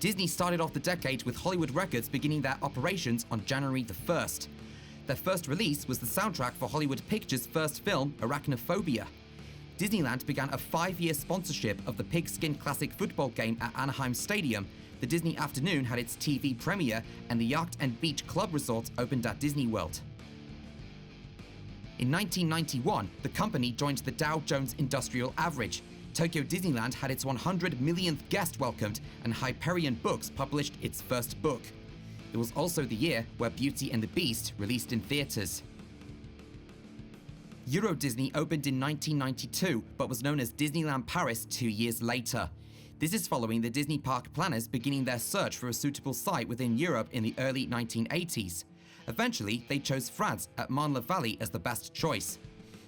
Disney started off the decade with Hollywood Records beginning their operations on January the 1st. Their first release was the soundtrack for Hollywood Pictures' first film, Arachnophobia. Disneyland began a 5-year sponsorship of the Pigskin Classic football game at Anaheim Stadium. The Disney Afternoon had its TV premiere, and the Yacht and Beach Club Resort opened at Disney World. In 1991, the company joined the Dow Jones Industrial Average. Tokyo Disneyland had its 100 millionth guest welcomed, and Hyperion Books published its first book. It was also the year where Beauty and the Beast released in theaters. Euro Disney opened in 1992, but was known as Disneyland Paris 2 years later. This is following the Disney park planners beginning their search for a suitable site within Europe in the early 1980s. Eventually, they chose France at Marne-la-Vallée as the best choice.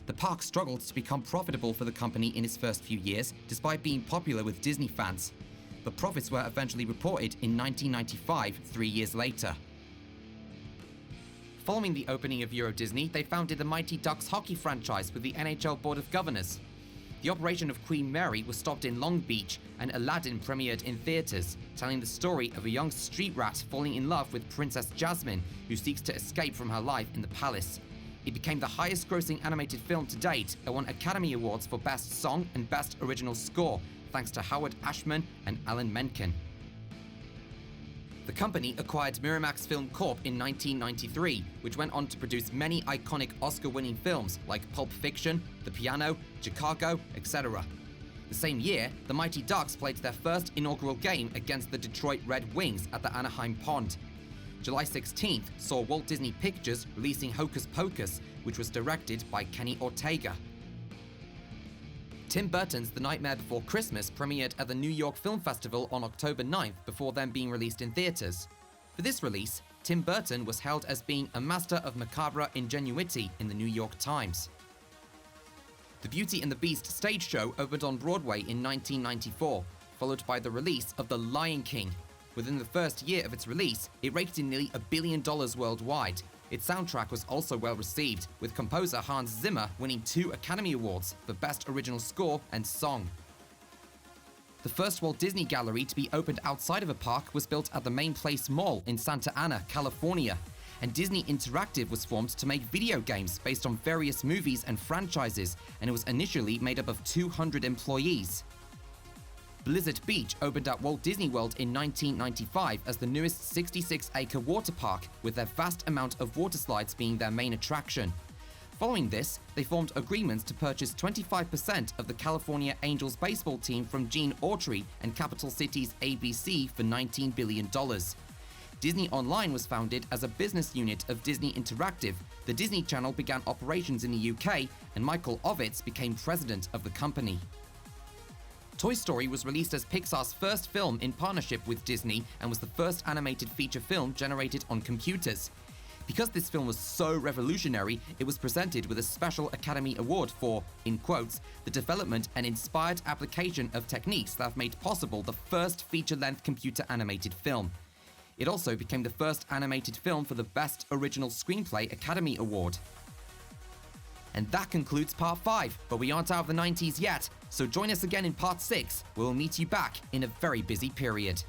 The park struggled to become profitable for the company in its first few years, despite being popular with Disney fans. But profits were eventually reported in 1995, 3 years later. Following the opening of Euro Disney, they founded the Mighty Ducks hockey franchise with the NHL Board of Governors. The operation of Queen Mary was stopped in Long Beach, and Aladdin premiered in theaters, telling the story of a young street rat falling in love with Princess Jasmine, who seeks to escape from her life in the palace. It became the highest-grossing animated film to date and won Academy Awards for Best Song and Best Original Score, thanks to Howard Ashman and Alan Menken. The company acquired Miramax Film Corp in 1993, which went on to produce many iconic Oscar-winning films like Pulp Fiction, The Piano, Chicago, etc. The same year, the Mighty Ducks played their first inaugural game against the Detroit Red Wings at the Anaheim Pond. July 16th saw Walt Disney Pictures releasing Hocus Pocus, which was directed by Kenny Ortega. Tim Burton's The Nightmare Before Christmas premiered at the New York Film Festival on October 9th before then being released in theaters. For this release, Tim Burton was hailed as being a master of macabre ingenuity in the New York Times. The Beauty and the Beast stage show opened on Broadway in 1994, followed by the release of The Lion King. Within the first year of its release, it raked in nearly $1 billion worldwide. Its soundtrack was also well received, with composer Hans Zimmer winning 2 Academy Awards for Best Original Score and Song. The first Walt Disney Gallery to be opened outside of a park was built at the Main Place Mall in Santa Ana, California, and Disney Interactive was formed to make video games based on various movies and franchises, and it was initially made up of 200 employees. Blizzard Beach opened at Walt Disney World in 1995 as the newest 66-acre water park, with their vast amount of water slides being their main attraction. Following this, they formed agreements to purchase 25% of the California Angels baseball team from Gene Autry and Capital Cities ABC for $19 billion. Disney Online was founded as a business unit of Disney Interactive. The Disney Channel began operations in the UK, and Michael Ovitz became president of the company. Toy Story was released as Pixar's first film in partnership with Disney and was the first animated feature film generated on computers. Because this film was so revolutionary, it was presented with a special Academy Award for, in quotes, the development and inspired application of techniques that have made possible the first feature-length computer animated film. It also became the first animated film for the Best Original Screenplay Academy Award. And that concludes Part 5, but we aren't out of the 90s yet, so join us again in Part 6, where we'll meet you back in a very busy period.